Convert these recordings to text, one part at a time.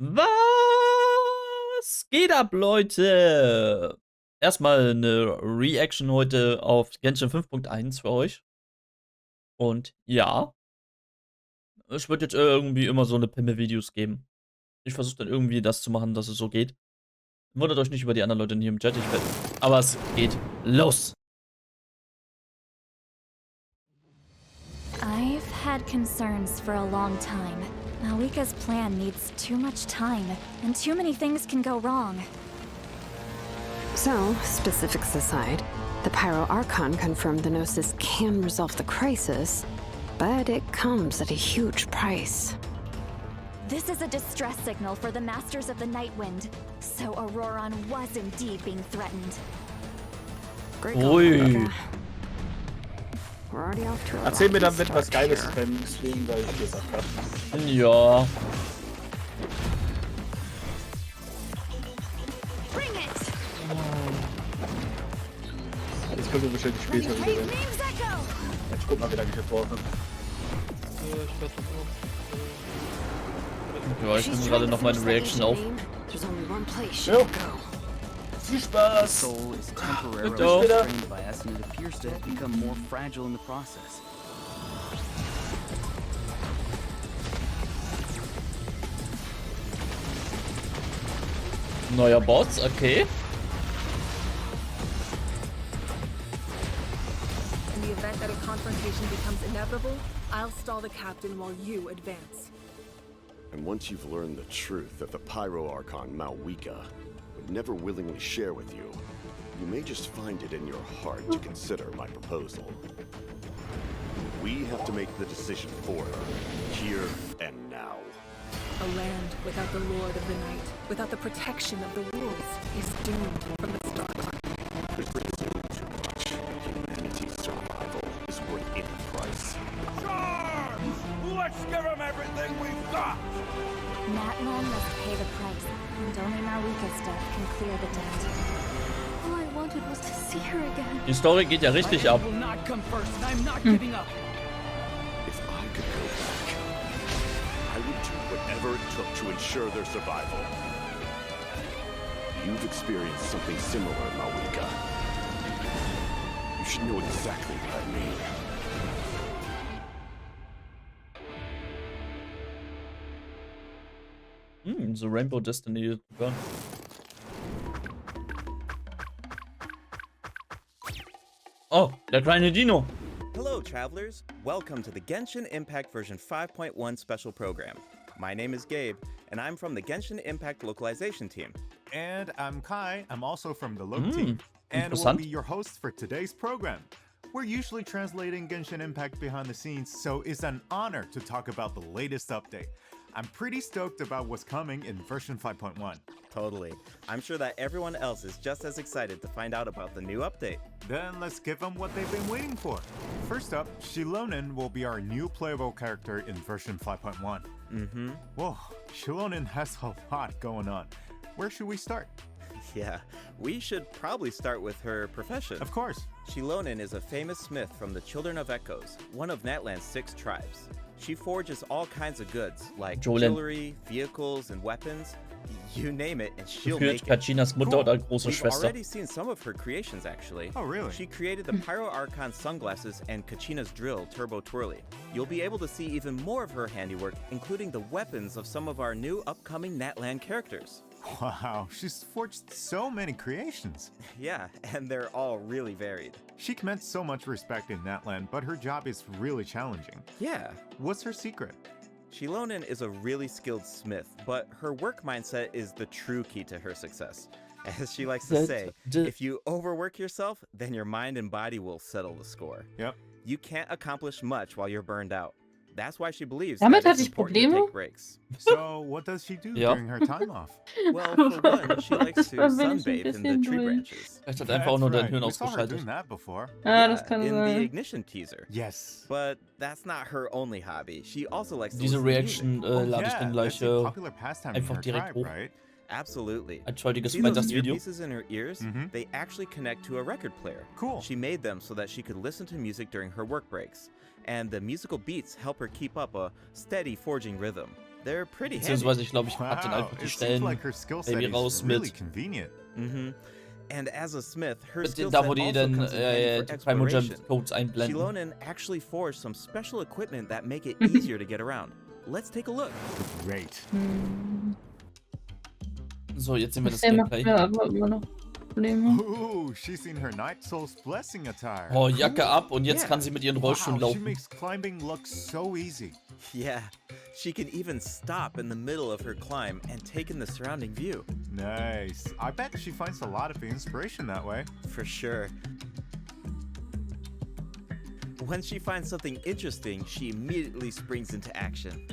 Was geht ab, Leute? Erstmal eine Reaction heute auf Genshin 5.1 für euch. Und ja, es wird jetzt irgendwie immer so eine Pimmel-Videos geben. Ich versuche dann irgendwie das zu machen, dass es so geht. Wundert euch nicht über die anderen Leute hier im Chat, aber es geht los. I've had concerns for a long time. Malika's plan needs too much time, and too many things can go wrong. So, specifics aside, the Pyro Archon confirmed the Gnosis can resolve the crisis, but it comes at a huge price. This is a distress signal for the Masters of the Nightwind, so Auroron was indeed being threatened. Great Ui. Malika. We're already off to a Erzähl mir dann, rocky wenn was start Geiles here. beim Stream, weil ich gesagt habe. Ja. Bring it! Das können wir bestimmt später wieder sehen. Ich guck mal, wie lange ich jetzt brauche. Ja, ich nehme gerade noch meine Reaction auf. There's only one place Ja. you can go. Viel Spaß! Soul is temporarily Ciao. restrained by us, and it appears to have become more fragile in the process. Neuer Boss, okay. In the event that a confrontation becomes inevitable, I'll stall the captain while you advance. And once you've learned the truth that the Pyro Archon Malika would never willingly share with you, you may just find it in your heart to consider my proposal. We have to make the decision for her, here and now. A land without the Lord of the Night, without the protection of the wolves, is doomed from the start. There's presumed too much. Humanity's survival is worth any price. Let's give them everything we've got! Natlan must pay the price, and only Malika's death can clear the debt. All I wanted was to see her again. Die Story geht ja richtig ab. will not come first, and I'm not giving up. If I could go back, I would do whatever it took to ensure their survival. You've experienced something similar, Malika. You should know exactly what I mean. The Rainbow Destiny. Oh, der kleine Dino. Hello, travelers. Welcome to the Genshin Impact version 5.1 special program. My name is Gabe, and I'm from the Genshin Impact localization team. And I'm Kai. I'm also from the Loc team, and will interessant. be your host for today's program. We're usually translating Genshin Impact behind the scenes, so it's an honor to talk about the latest update. I'm pretty stoked about what's coming in version 5.1. Totally. I'm sure that everyone else is just as excited to find out about the new update. Then let's give them what they've been waiting for. First up, Shilonen will be our new playable character in version 5.1. Whoa, Shilonen has a lot going on. Where should we start? Yeah, we should probably start with her profession. Of course. Shilonen is a famous smith from the Children of Echoes, one of Natlan's 6 tribes. She forges all kinds of goods, like jewelry, vehicles, and weapons. You name it, and she'll Geführt make it. Kachinas Mutter oder große We've Schwester. already seen some of her creations, actually. Oh, really? She created the Pyro Archon sunglasses and Kachina's drill, Turbo Twirly. You'll be able to see even more of her handiwork, including the weapons of some of our new upcoming Natlan characters. Wow, she's forged so many creations. Yeah, and they're all really varied. She commands so much respect in Natlan, but her job is really challenging. Yeah. What's her secret? Shilonen is a really skilled smith, but her work mindset is the true key to her success. As she likes to say, if you overwork yourself, then your mind and body will settle the score. Yep. You can't accomplish much while you're burned out. That's why she believes Damit that hatte it's ich important to Probleme. take breaks. So, what does she do Ja. during her time off? Well, for one, she likes to Das bin ich ein sunbathe in the bisschen tree durch. branches. Vielleicht hat er einfach auch nur dein Hirn We saw her ausgeschaltet. doing that before. Das kann in the sein. Ignition teaser. Yes. But that's not her only hobby. She also likes to Diese listen to Reaction music. lade ich dann gleich that's a popular pastime in einfach her direkt tribe, hoch. right? Absolutely. Entschuldiges See those Freitagsvideo. earpieces in her ears? They actually connect to a record player. Cool. She made them so that she could listen to music during her work breaks. And the musical beats help her keep up a steady forging rhythm. They're pretty handy. Beziehungsweise, ich glaube, ich pack dann einfach die Stellen irgendwie raus mit. And as a smith, her skill Da, set wo die also dann comes in handy for die Primogem exploration. Codes einblenden. Shilonen actually forged some special equipment that make it easier to get around. Let's take a look. Great. So, jetzt sehen wir das Der macht Gameplay. mir aber immer noch Probleme. Ooh, she's in her Night Soul's Blessing attire. Oh, Jacke ab und jetzt Yeah. kann sie mit ihren Rollstuhl Wow, she laufen. makes climbing look so easy. Yeah, she can even stop in the middle of her climb and take in the surrounding view. Nice. I bet she finds a lot of inspiration that way. For sure. When she finds something interesting, she immediately springs into action.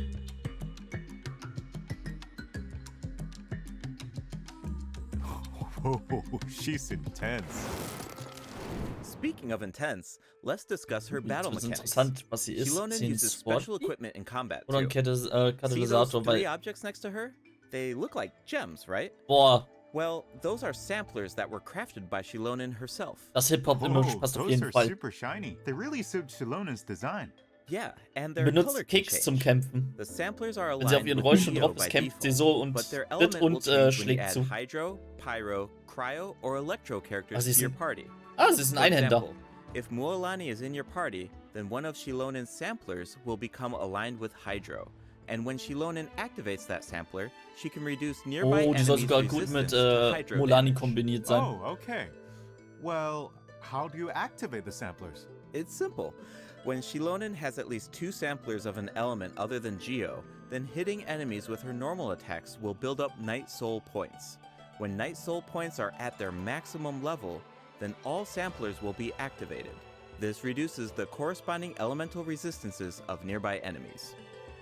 Oh, she's intense. Speaking of intense, let's discuss her battle Das ist mechanics. interessant, was sie ist. Shilonen Sie uses ist Sport special equipment in combat oder ein too. See those Katalysator, three weil... objects next to her? They look like gems, right? Boah, Well, those are samplers that were crafted by Shilonen herself. das Hip-Hop-Image Whoa, passt auf those jeden are Fall. super shiny. They really suit Shilonen's design. Yeah, and their color Benutzt can Kicks zum change. Kämpfen. The samplers are Wenn sie auf aligned ihren with Rollstuhl Geo drauf ist, by kämpft sie default, so und but their tritt element will und change when you schlägt add zu. Hydro, Pyro, Cryo, or Electro characters sie to your sind- party. Ah, sie ist ein For Einhänder. example, if Mualani is in your party, then one of Shilonen's samplers will become aligned with Hydro. And when Shilonen activates that sampler, she can reduce nearby Oh, die soll enemies' sogar gut mit resistance to Hydro Mualani damage. kombiniert sein. Oh, okay. Well, how do you activate the samplers? It's simple. When Shilonen has at least 2 samplers of an element other than Geo, then hitting enemies with her normal attacks will build up Night Soul points. When Night Soul points are at their maximum level, then all samplers will be activated. This reduces the corresponding elemental resistances of nearby enemies.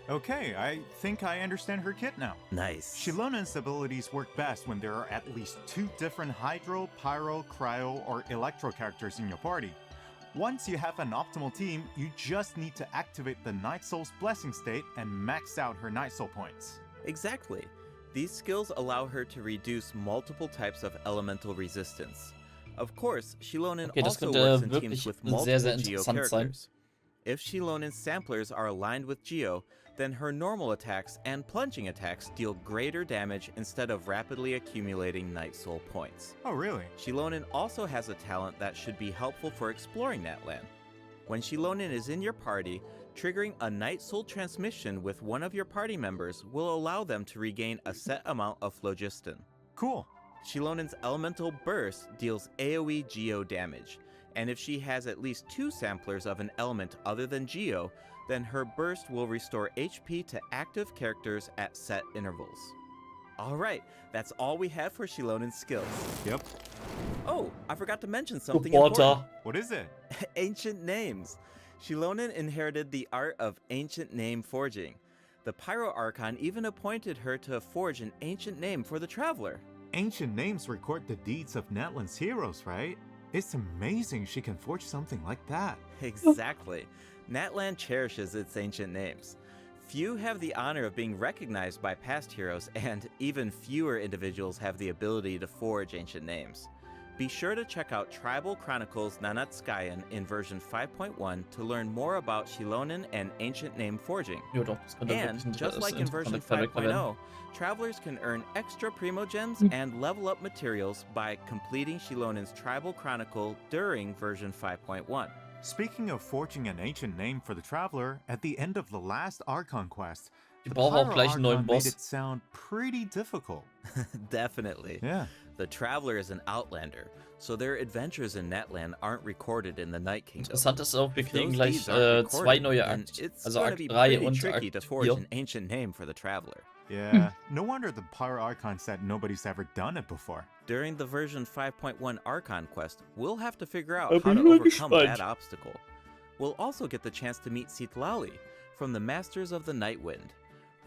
Okay, I think I understand her kit now. Nice. Shilonen's abilities work best when there are at least 2 different Hydro, Pyro, Cryo, or Electro characters in your party. Once you have an optimal team, you just need to activate the Night Soul's Blessing state and max out her Night Soul points. Exactly. These skills allow her to reduce multiple types of elemental resistance. Of course, Shilonen Okay, das also könnte works in wirklich teams with sehr, multiple sehr Geo interessant sein. characters. If Shilonen's samplers are aligned with Geo, then her normal attacks and plunging attacks deal greater damage instead of rapidly accumulating Night Soul points. Oh, really? Shilonen also has a talent that should be helpful for exploring that land. When Shilonen is in your party, triggering a Night Soul transmission with one of your party members will allow them to regain a set amount of phlogiston. Cool. Shilonen's elemental burst deals AoE Geo damage, and if she has at least 2 samplers of an element other than Geo, then her burst will restore HP to active characters at set intervals. Alright, that's all we have for Shilonen's skills. Yep. Oh, I forgot to mention something Supporter. important. What is it? Ancient names. Shilonen inherited the art of ancient name forging. The Pyro Archon even appointed her to forge an ancient name for the Traveler. Ancient names record the deeds of Natlan's heroes, right? It's amazing she can forge something like that. Exactly. Natlan cherishes its ancient names. Few have the honor of being recognized by past heroes, and even fewer individuals have the ability to forge ancient names. Be sure to check out Tribal Chronicles Nanatskayan in version 5.1 to learn more about Shilonen and ancient name forging. Ja, doch, das könnte wirklich And just like in version interessanter Charakter werden. 5.0, travelers can earn extra primogems and level up materials by completing Shilonen's Tribal Chronicle during version 5.1. Speaking of forging an ancient name for the Traveler, at the end of the last Archon quest, Die the brauchen auch Pyro gleich einen neuen Archon made Boss. it sound pretty difficult. Definitely. Yeah. The Traveler is an Outlander, so their adventures in Natlan aren't recorded in the Night Kingdom. Interessant ist auch, wir If kriegen those gleich deeds aren't 2 recorded, neue then Akt, it's also gonna Akt be 3 pretty und tricky Akt to forge 4. an ancient name for the Traveler. Yeah, no wonder the Pyro Archon said nobody's ever done it before. During the version 5.1 Archon quest, we'll have to figure out Da how bin to ich mal overcome gespannt. that obstacle. We'll also get the chance to meet Citlali from the Masters of the Night Wind.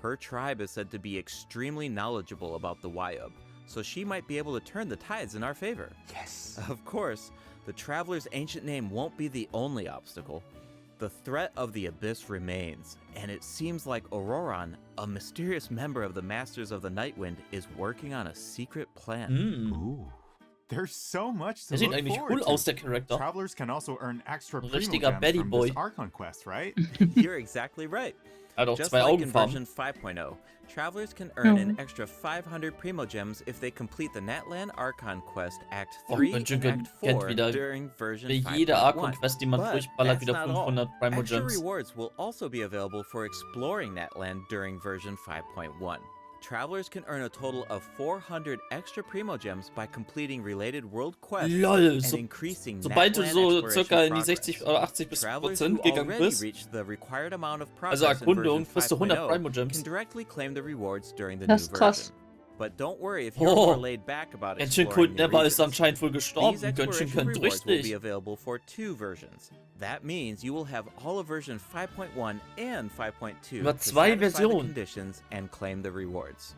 Her tribe is said to be extremely knowledgeable about the Wyub, so she might be able to turn the tides in our favor. Yes. Of course, the Traveler's ancient name won't be the only obstacle. The threat of the Abyss remains, and it seems like Auroran, a mysterious member of the Masters of the Night Wind, is working on a secret plan. Hm. Ooh. There's so much to Der sieht look eigentlich forward cool to. aus, der Charakter. Travelers can also earn extra Ein primo richtiger gems Baddie from Boy. this Archon quest, right? You're exactly right. Er hat auch Just zwei like in Augenfarben. version 5.0, travelers can earn an extra 500 Primo Gems if they complete the Natlan Archon Quest Act 3 and Act 4 during version Für jede 5.1. Archon-Quest, die man But durchballert, that's wieder not all. 500 Primo Extra Gems. rewards will also be available for exploring Natlan during version 5.1. Travelers can earn a total of 400 extra Primo Gems by completing related world quests Lol, and increasing sobald du Natlan so exploration circa in die progress. 60 oder 80% Travelers who gegangen already bist, reached the required amount of also progress in Erkundung, version kriegst du 100 Primo 5.0 Gems. can directly claim the rewards during the Das new ist krass. version. But don't worry if you're more laid back about Genshin exploring new Never ist regions. anscheinend wohl gestorben. These Genshin exploration könnte rewards will be richtig. available for 2 versions. That means you will have all of version 5.1 and 5.2 Über to 2 satisfy the Versionen. conditions and claim the rewards.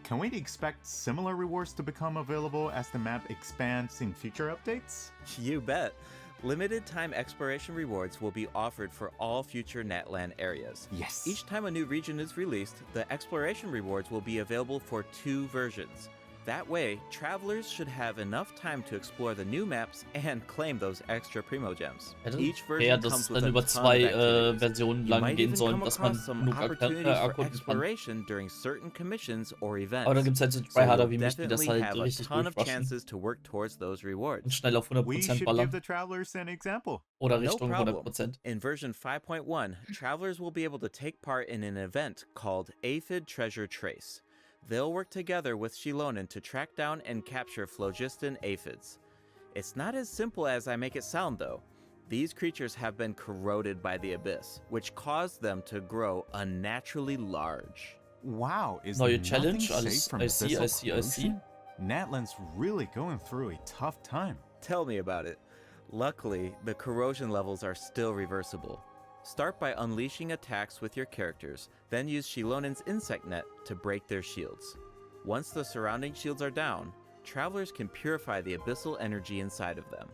Can we expect similar rewards to become available as the map expands in future updates? You bet. Limited time exploration rewards will be offered for all future Natlan areas. Yes. Each time a new region is released, the exploration rewards will be available for 2 versions. That way, travelers should have enough time to explore the new maps and claim those extra Primo Gems. Each version dass comes es with dann a über ton 2 of activities. Versionen You lang might gehen even sollen, come dass man across some genug opportunities for erkunden kann. exploration during certain commissions or events. Aber dann gibt es halt so So Tryharder you'll wie mich, die das definitely halt have a richtig ton of durchrushen chances to work towards those und rewards. schnell auf We 100% should give ballern. the travelers an example. Oder No Richtung problem. 100%. In version 5.1, travelers will be able to take part in an event called Aphid Treasure Trace. They'll work together with Shilonen to track down and capture phlogiston aphids. It's not as simple as I make it sound, though. These creatures have been corroded by the abyss, which caused them to grow unnaturally large. Wow, is Neue nothing Challenge, safe alles from I see, I abyssal see, I see. corrosion? Natlan's really going through a tough time. Tell me about it. Luckily, the corrosion levels are still reversible. Start by unleashing attacks with your characters, then use Shilonen's insect net to break their shields. Once the surrounding shields are down, travelers can purify the abyssal energy inside of them.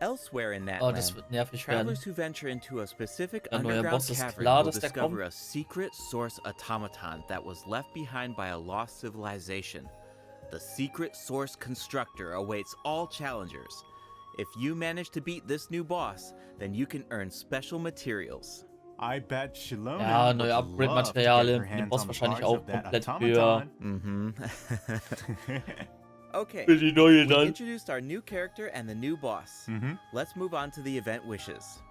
Elsewhere in Oh, das Natlan, wird nervig werden. travelers who venture into a specific Der neue underground Boss ist cavern klar, will dass der discover kommt. a secret source automaton that was left behind by a lost civilization. The secret source constructor awaits all challengers. If you manage to beat this new boss, then you can earn special materials. I bet Shilonen Ja, neue would love to get Upgrade-Materialien. her Den hands Boss on wahrscheinlich parts auch of that komplett für, automaton. Okay, für die neue we dann. introduced our new character and the new boss. Let's move on to the event wishes.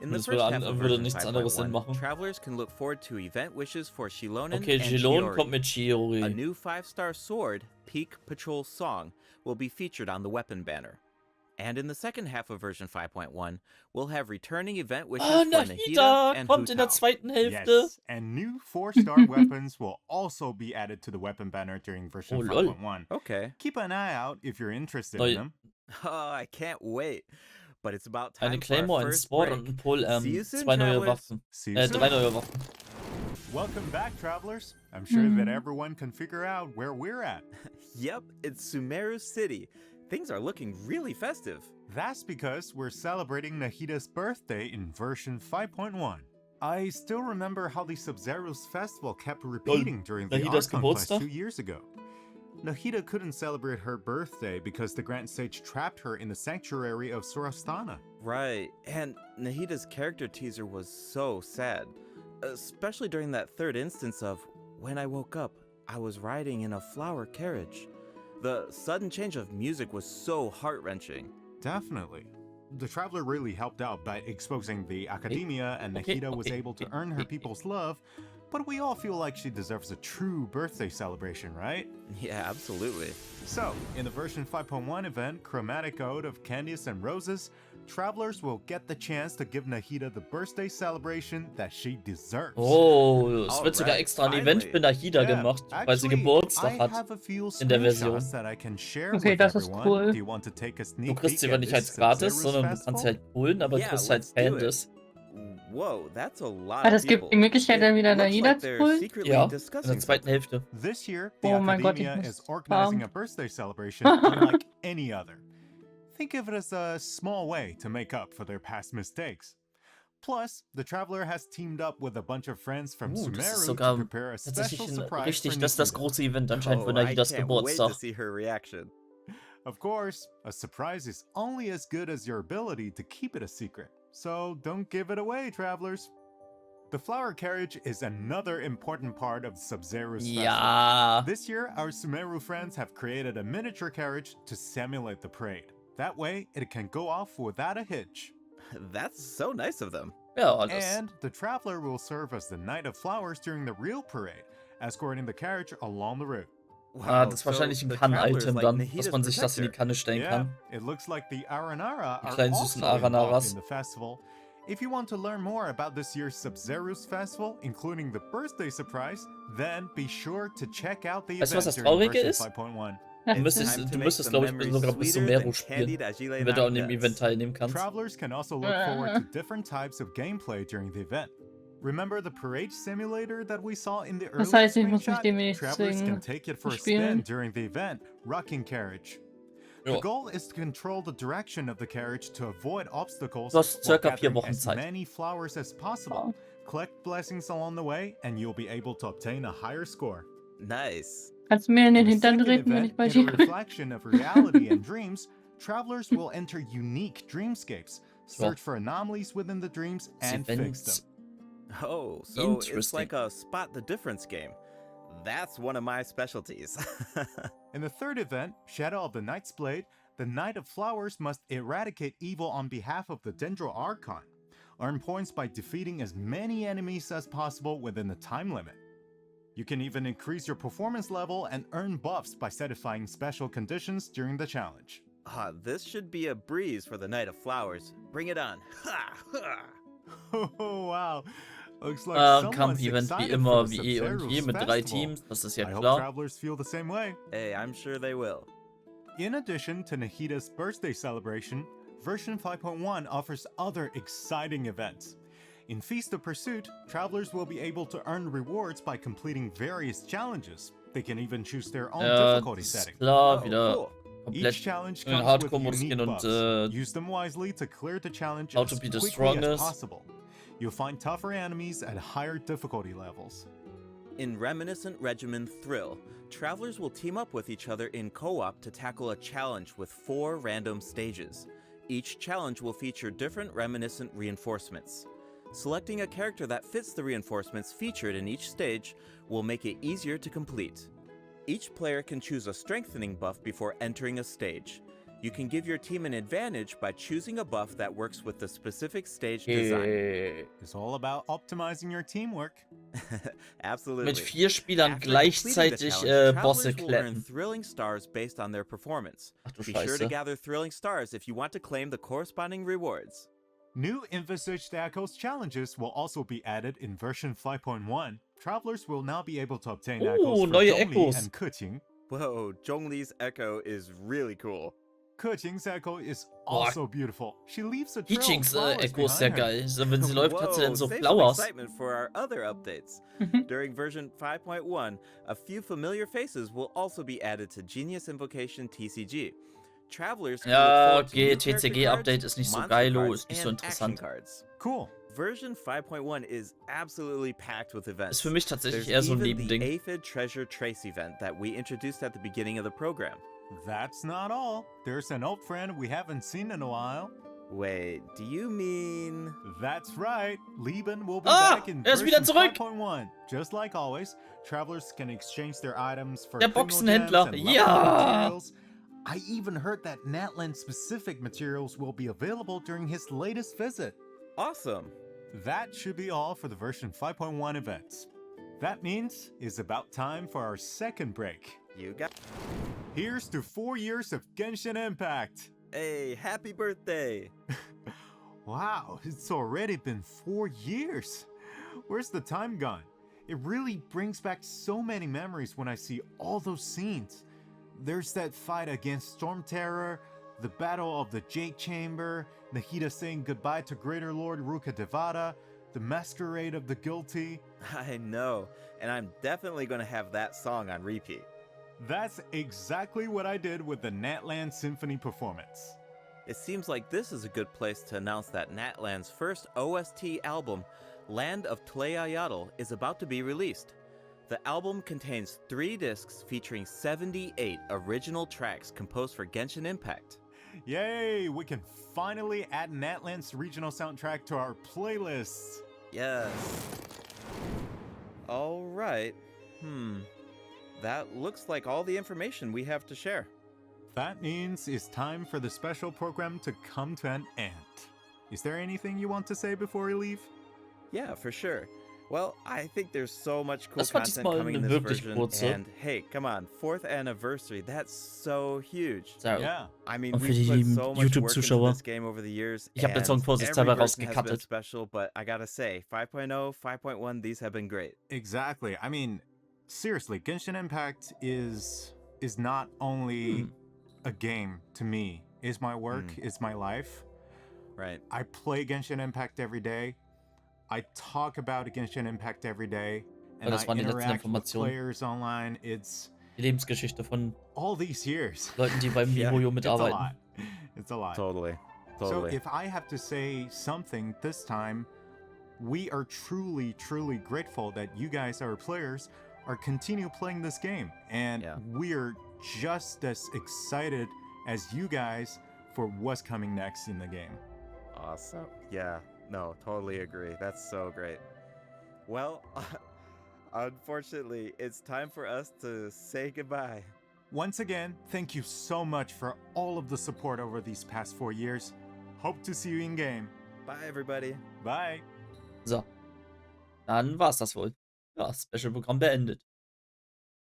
In the Das first half of würde version nichts anderes Sinn 5.1, machen. travelers can look forward to event wishes for Shilonen Okay, and Shilon Shiori. kommt mit A Shiori. new 5-star sword, Peak Patrol Song, will be featured on the weapon banner. And in the second half of version 5.1, we'll have returning event wishes Ah, for Nahida Nahida and kommt in der Hu Tao. zweiten Hälfte. Yes, and new 4-star weapons will also be added to the weapon banner during version Oh, lol. 5.1. Okay. Keep an eye out if you're interested Neue- in them. Oh, I can't wait. But it's about time Eine for our Claymore, ein first Sword break. und ein Pole, See you soon, 2 neue travelers. Waffen. See you soon. 3 neue Waffen. Welcome back, travelers. I'm sure that everyone can figure out where we're at. Yep, it's Sumeru City. Things are looking really festive. That's because we're celebrating Nahida's birthday in version 5.1. I still remember how the Sub-Zero's festival kept repeating during the Nahida's Archon quest Geburtstag? 2 years ago. Nahida couldn't celebrate her birthday because the Grand Sage trapped her in the sanctuary of Surastana. Right, and Nahida's character teaser was so sad. Especially during that third instance of, when I woke up, I was riding in a flower carriage. The sudden change of music was so heart-wrenching. Definitely. The Traveler really helped out by exposing the Academia, and Nahida was able to earn her people's love, but we all feel like she deserves a true birthday celebration, right? Yeah, absolutely. So, in the version 5.1 event, Chromatic Ode of Candies and Roses, travelers will get the chance to give Nahida the birthday celebration that she deserves. Oh, es wird sogar Alright, extra ein Event für finally. Nahida gemacht, weil sie Geburtstag I hat. have a few in der Version. screenshots that I can share Okay, with das ist everyone. cool. Do you want to take a sneak Du kriegst sie peek aber at nicht this als gratis, Sub-Zero's sondern du festival? kannst sie halt holen, aber du Yeah, kriegst halt let's do it. Candice. Whoa, that's a lot Ah, of das gibt people. die Möglichkeit, dann wieder It looks Nahida like zu they're holen? secretly Ja, in discussing der zweiten something. Hälfte. This year, the Oh mein Gott, ich Academia muss is organizing fahren. a birthday celebration unlike any other. Think of it as a small way to make up for their past mistakes. Plus, the Traveler has teamed up with a bunch of friends from Das ist Sumeru to sogar prepare a tatsächlich special surprise richtig, for das ist das Nahida. große Event anscheinend für Oh, I Nahidas can't wait to Geburtstag. see her reaction. Of course, a surprise is only as good as your ability to keep it a secret, so don't give it away, travelers. The flower carriage is another important part of Sub-Zero's festival. This year, our Sumeru friends have created a miniature carriage to simulate the parade. That way, it can go off without a hitch. That's so nice of them. And the traveler will serve as the Knight of Flowers during the real parade, escorting the carriage along the route. Ah, das ist wahrscheinlich ein Kann-Item dann, dass man sich das in die Kanne stellen kann. It looks like the Aranara Die are kleinen süßen also involved Aranaras. in the festival. If you want to learn more about this year's Sub-Zero's festival, including the birthday surprise, then be sure to check out the Weißt du, was event das during Traurige version ist? 5.1. Du müsstest, glaube ich, sogar bis zum Meru spielen, wenn du an dem Event teilnehmen kannst. Travelers can also look forward to different types of gameplay during the event. Remember the parade simulator that we saw in the earlier screenshot? Travelers can take it for a spin during the event, rocking carriage. The goal is to control the direction of the carriage to avoid obstacles while gathering as many flowers as possible. Collect blessings along the way, and you'll be able to obtain a higher score. Nice. Kannst mir in den Hintern treten, wenn ich bei dir In a reflection of reality and dreams, travelers will enter unique dreamscapes, search for anomalies within the dreams, and fix them. Oh, so it's like a spot the difference game. That's one of my specialties. In the third event, Shadow of the Night's Blade, the Knight of Flowers must eradicate evil on behalf of the Dendro Archon. Earn points by defeating as many enemies as possible within the time limit. You can even increase your performance level and earn buffs by satisfying special conditions during the challenge. This should be a breeze for the Knight of Flowers. Bring it on. Oh, wow. Looks like Kampf-Event wie immer, wie und je mit 3 Teams, das ist ja I hope klar. travelers feel the same way. Hey, I'm sure they will. In addition to Nahida's birthday celebration, version 5.1 offers other exciting events. In Feast of Pursuit, travelers will be able to earn rewards by completing various challenges. They can even choose their own difficulty setting. Klar, wieder Each challenge in den comes with Hardcore-Modus unique gehen buffs. und Use them wisely to clear the challenge how as to be the quickly as strongest. possible. You'll find tougher enemies at higher difficulty levels. In Reminiscent Regimen Thrill, travelers will team up with each other in co-op to tackle a challenge with 4 random stages. Each challenge will feature different reminiscent reinforcements. Selecting a character that fits the reinforcements featured in each stage will make it easier to complete. Each player can choose a strengthening buff before entering a stage. You can give your team an advantage by choosing a buff that works with the specific stage design. It's all about optimizing your teamwork. Absolutely. Mit 4 Spielern gleichzeitig Bosse kletten. Thrilling stars based on their performance. Ach du Be sure to Scheiße. gather thrilling stars if you want to claim the corresponding rewards. New envisaged Echoes challenges will also be added in version 5.1. Travelers will now be able to obtain Echoes for neue Zhongli Echos. and Keqing. Whoa, Zhongli's echo is really cool. Keqing's echo is also beautiful. She leaves a trail of Yichting's flowers Echo ist behind sehr her. geil. So, wenn sie läuft, hat sie dann so save some Flowers. excitement for our other updates. During version 5.1, a few familiar faces will also be added to Genius Invocation TCG. Travelers can look Ja, forward to okay, new character TCG-Update cards, ist nicht so monster geilo, cards, ist nicht so and action interessant. cards. Cool. Version 5.1 is absolutely packed with events. Ist für mich tatsächlich There's eher so ein even the Nebending. Aphid Treasure Trace event that we introduced at the beginning of the program. That's not all. There's an old friend we haven't seen in a while. Wait, do you mean... That's right. Lieben will be back in ist wieder version zurück. 5.1. Just like always, travelers can exchange their items for Der criminal Boxenhändler, gems and level ja. materials. I even heard that Natland-specific materials will be available during his latest visit. Awesome. That should be all for the version 5.1 events. That means it's about time for our second break. You got... Here's to 4 years of Genshin Impact. Hey, happy birthday. Wow, it's already been 4 years. Where's the time gone? It really brings back so many memories when I see all those scenes. There's that fight against Storm Terror, the Battle of the Jade Chamber, Nahida saying goodbye to Greater Lord Ruka Devada, the Masquerade of the Guilty. I know, and I'm definitely going to have that song on repeat. That's exactly what I did with the Natland Symphony performance. It seems like this is a good place to announce that Natland's first OST album, Land of Tleayatl, is about to be released. The album contains 3 discs featuring 78 original tracks composed for Genshin Impact. Yay! We can finally add an Atlant's regional soundtrack to our playlists. Yes. All right. That looks like all the information we have to share. That means it's time for the special program to come to an end. Is there anything you want to say before we leave? Yeah, for sure. Well, I think there's so much cool Das war content diesmal coming in eine this wirklich version, kurze. and hey, come on, 4th anniversary, that's so huge. So, Yeah. I mean, Und für we've die put so much work into YouTube-Zuschauer. this game over the years, Ich habe den Song and vorsichtshalber every version has been rausgekattet. special, but I gotta say, 5.0, 5.1, these have been great. Exactly. I mean, seriously, Genshin Impact is not only a game to me. It's my work, it's my life. Right. I play Genshin Impact every day. I talk about Genshin Impact every day. And das waren I die letzten interact with Informationen. players online. It's Die Lebensgeschichte von all these years. Leuten, die beim MiHoYo mitarbeiten. It's a lot. Totally. So if I have to say something this time, we are truly, truly grateful that you guys, our players, are continue playing this game. And we're just as excited as you guys for what's coming next in the game. Awesome. Yeah, no, totally agree. That's so great. Well, unfortunately, it's time for us to say goodbye. Once again, thank you so much for all of the support over these past 4 years. Hope to see you in game. Bye, everybody. Bye. So. Dann war's das wohl. Ja, Special-Programm beendet.